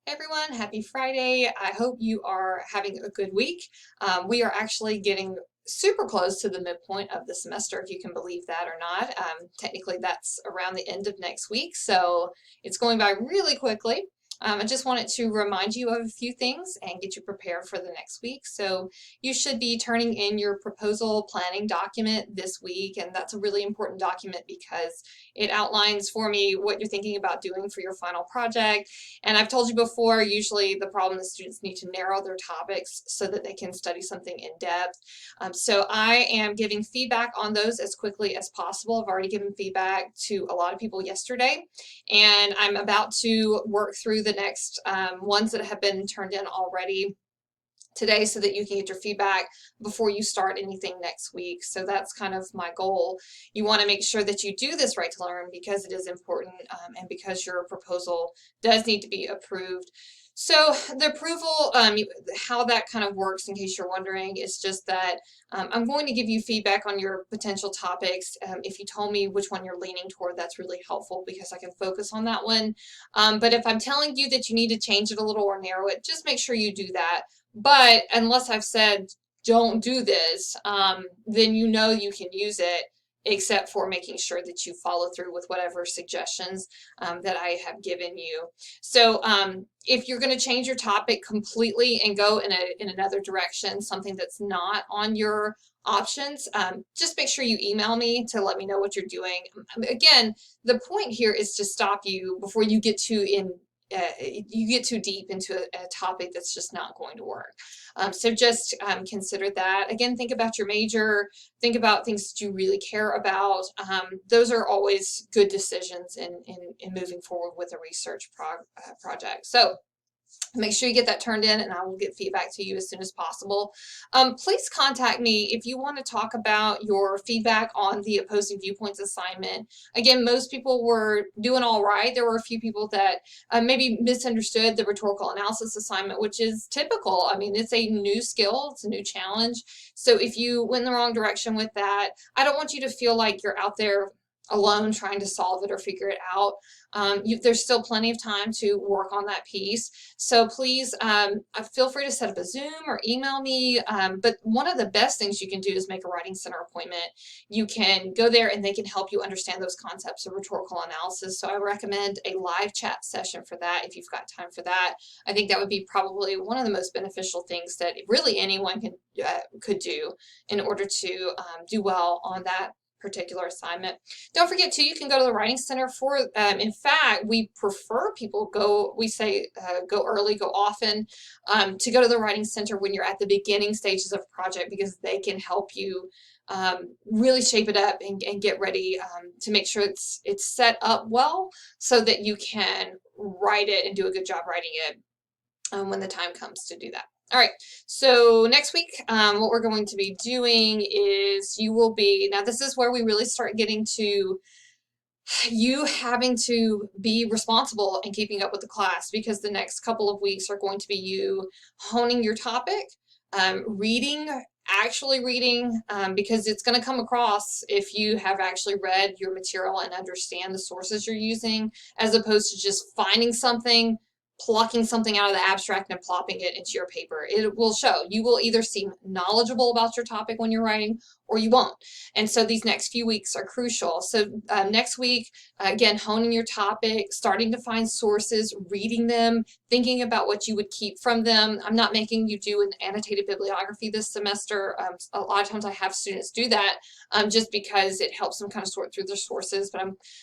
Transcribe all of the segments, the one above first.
Hey everyone, happy Friday. I hope you are having a good week. We are actually getting super close to the midpoint of the semester, if you can believe that or not. Technically, that's around the end of next week, so it's going by really quickly. I just wanted to remind you of a few things and get you prepared for the next week. So you should be turning in your proposal planning document this week, and that's a really important document because it outlines for me what you're thinking about doing for your final project. And I've told you before, usually the problem is students need to narrow their topics so that they can study something in depth. So I am giving feedback on those as quickly as possible. I've already given feedback to a lot of people yesterday, and I'm about to work through the next ones that have been turned in already today so that you can get your feedback before you start anything next week. So that's kind of my goal. You want to make sure that you do this right to learn because it is important and because your proposal does need to be approved. So the approval, how that kind of works, in case you're wondering, is just that I'm going to give you feedback on your potential topics. If you told me which one you're leaning toward, that's really helpful because I can focus on that one. But if I'm telling you that you need to change it a little or narrow it, just make sure you do that. But unless I've said don't do this, then you know you can use it, except for making sure that you follow through with whatever suggestions that I have given you. So if you're going to change your topic completely and go in another direction, something that's not on your options, just make sure you email me to let me know what you're doing. Again, the point here is to stop you before you get you get too deep into a topic that's just not going to work. So just consider that. Again, think about your major, think about things that you really care about. Those are always good decisions in moving forward with a research project. So make sure you get that turned in and I will get feedback to you as soon as possible. Please contact me if you want to talk about your feedback on the opposing viewpoints assignment. Again, most people were doing all right. There were a few people that maybe misunderstood the rhetorical analysis assignment, which is typical. I mean, it's a new skill, it's a new challenge. So if you went in the wrong direction with that, I don't want you to feel like you're out there alone trying to solve it or figure it out. There's still plenty of time to work on that piece. So please feel free to set up a Zoom or email me. But one of the best things you can do is make a Writing Center appointment. You can go there and they can help you understand those concepts of rhetorical analysis. So I recommend a live chat session for that if you've got time for that. I think that would be probably one of the most beneficial things that really anyone could do in order to do well on that particular assignment. Don't forget too, you can go to the Writing Center for, in fact, we prefer people we say go early, go often, to go to the Writing Center when you're at the beginning stages of a project because they can help you really shape it up and get ready to make sure it's set up well so that you can write it and do a good job writing it when the time comes to do that. All right, so next week, what we're going to be doing is now this is where we really start getting to you having to be responsible and keeping up with the class because the next couple of weeks are going to be you honing your topic, actually reading, because it's going to come across if you have actually read your material and understand the sources you're using, as opposed to just finding something, plucking something out of the abstract and plopping it into your paper. It will show. You will either seem knowledgeable about your topic when you're writing or you won't. And so these next few weeks are crucial. So next week, again, honing your topic, starting to find sources, reading them, thinking about what you would keep from them. I'm not making you do an annotated bibliography this semester. A lot of times I have students do that just because it helps them kind of sort through their sources, but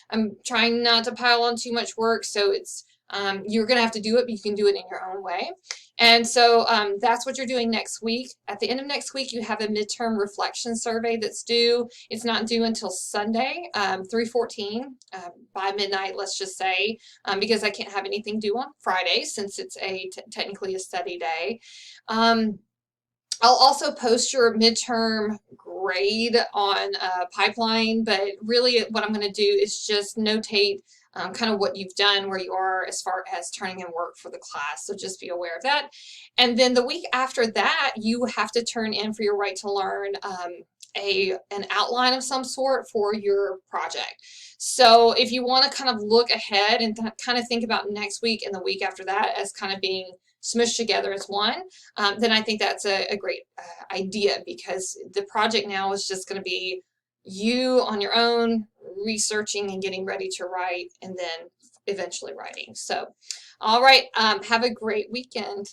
I'm trying not to pile on too much work, so it's you're going to have to do it, but you can do it in your own way. And so that's what you're doing next week. At the end of next week, you have a midterm reflection survey that's due. It's not due until Sunday, 3/14, by midnight, let's just say, because I can't have anything due on Friday since it's technically a study day. I'll also post your midterm grade on Pipeline, but really what I'm going to do is just notate kind of what you've done, where you are as far as turning in work for the class. So just be aware of that. And then the week after that, you have to turn in for your Right to Learn an outline of some sort for your project. So if you want to kind of look ahead and kind of think about next week and the week after that as kind of being smushed together as one, then I think that's a great idea, because the project now is just going to be you on your own researching and getting ready to write, and then eventually writing. So, all right, have a great weekend.